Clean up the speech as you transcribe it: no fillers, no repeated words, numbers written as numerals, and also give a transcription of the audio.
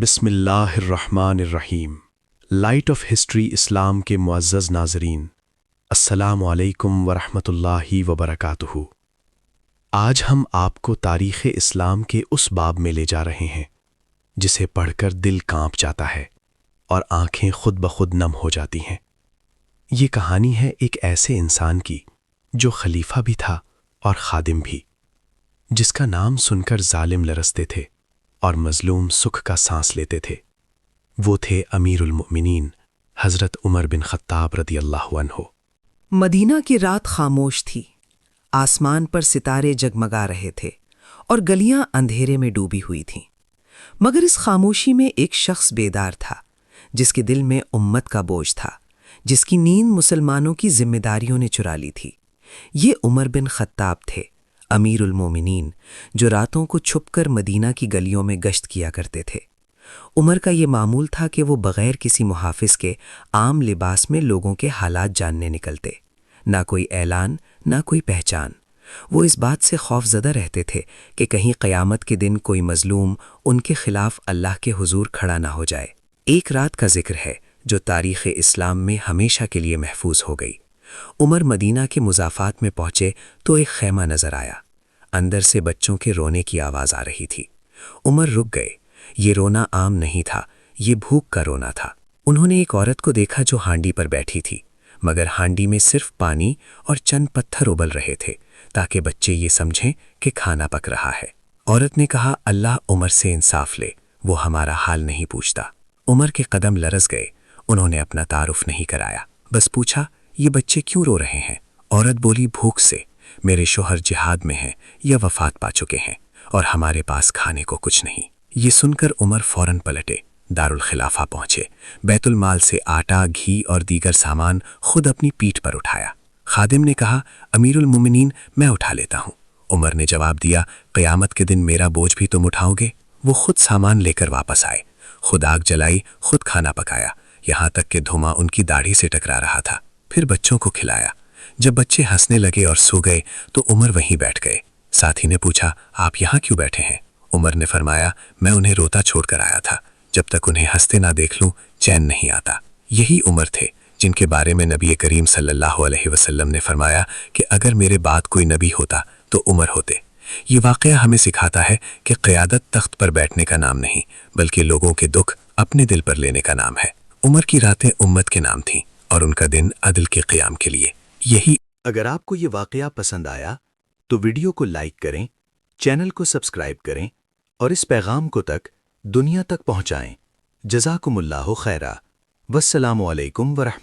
بسم اللہ الرحمن الرحیم۔ لائٹ آف ہسٹری اسلام کے معزز ناظرین، السلام علیکم ورحمۃ اللہ وبرکاتہ۔ آج ہم آپ کو تاریخ اسلام کے اس باب میں لے جا رہے ہیں جسے پڑھ کر دل کانپ جاتا ہے اور آنکھیں خود بخود نم ہو جاتی ہیں۔ یہ کہانی ہے ایک ایسے انسان کی جو خلیفہ بھی تھا اور خادم بھی، جس کا نام سن کر ظالم لرزتے تھے اور مظلوم سکھ کا سانس لیتے تھے۔ وہ تھے امیر المؤمنین حضرت عمر بن خطاب رضی اللہ عنہ۔ مدینہ کی رات خاموش تھی، آسمان پر ستارے جگمگا رہے تھے اور گلیاں اندھیرے میں ڈوبی ہوئی تھیں، مگر اس خاموشی میں ایک شخص بیدار تھا جس کے دل میں امت کا بوجھ تھا، جس کی نیند مسلمانوں کی ذمہ داریوں نے چرا لی تھی۔ یہ عمر بن خطاب تھے، امیر المومنین، جو راتوں کو چھپ کر مدینہ کی گلیوں میں گشت کیا کرتے تھے۔ عمر کا یہ معمول تھا کہ وہ بغیر کسی محافظ کے عام لباس میں لوگوں کے حالات جاننے نکلتے، نہ کوئی اعلان، نہ کوئی پہچان۔ وہ اس بات سے خوف زدہ رہتے تھے کہ کہیں قیامت کے دن کوئی مظلوم ان کے خلاف اللہ کے حضور کھڑا نہ ہو جائے۔ ایک رات کا ذکر ہے جو تاریخ اسلام میں ہمیشہ کے لیے محفوظ ہو گئی۔ عمر مدینہ کے مضافات میں پہنچے تو ایک خیمہ نظر آیا۔ اندر سے بچوں کے رونے کی آواز آ رہی تھی۔ عمر رک گئے۔ یہ رونا عام نہیں تھا، یہ بھوک کا رونا تھا۔ انہوں نے ایک عورت کو دیکھا جو ہانڈی پر بیٹھی تھی، مگر ہانڈی میں صرف پانی اور چند پتھر ابل رہے تھے تاکہ بچے یہ سمجھیں کہ کھانا پک رہا ہے۔ عورت نے کہا، اللہ عمر سے انصاف لے، وہ ہمارا حال نہیں پوچھتا۔ عمر کے قدم لرز گئے۔ انہوں نے اپنا تعارف نہیں کرایا، بس پوچھا، یہ بچے کیوں رو رہے ہیں؟ عورت بولی، بھوک سے، میرے شوہر جہاد میں ہیں یا وفات پا چکے ہیں اور ہمارے پاس کھانے کو کچھ نہیں۔ یہ سن کر عمر فوراً پلٹے، دارالخلافہ پہنچے، بیت المال سے آٹا، گھی اور دیگر سامان خود اپنی پیٹھ پر اٹھایا۔ خادم نے کہا، امیر المومنین، میں اٹھا لیتا ہوں۔ عمر نے جواب دیا، قیامت کے دن میرا بوجھ بھی تم اٹھاؤ گے؟ وہ خود سامان لے کر واپس آئے، خود آگ جلائی، خود کھانا پکایا، یہاں تک کہ دھواں ان کی داڑھی سے ٹکرا رہا تھا۔ پھر بچوں کو کھلایا۔ جب بچے ہنسنے لگے اور سو گئے تو عمر وہیں بیٹھ گئے۔ ساتھی نے پوچھا، آپ یہاں کیوں بیٹھے ہیں؟ عمر نے فرمایا، میں انہیں روتا چھوڑ کر آیا تھا، جب تک انہیں ہنستے نہ دیکھ لوں چین نہیں آتا۔ یہی عمر تھے جن کے بارے میں نبی کریم صلی اللہ علیہ وسلم نے فرمایا کہ اگر میرے بعد کوئی نبی ہوتا تو عمر ہوتے۔ یہ واقعہ ہمیں سکھاتا ہے کہ قیادت تخت پر بیٹھنے کا نام نہیں، بلکہ لوگوں کے دکھ اپنے دل پر لینے کا نام ہے۔ عمر کی راتیں امت کے نام تھیں اور ان کا دن عدل کے قیام کے لیے۔ یہی اگر آپ کو یہ واقعہ پسند آیا تو ویڈیو کو لائک کریں، چینل کو سبسکرائب کریں اور اس پیغام کو دنیا تک پہنچائیں۔ جزاکم اللہ خیرا۔ والسلام علیکم ورحمۃ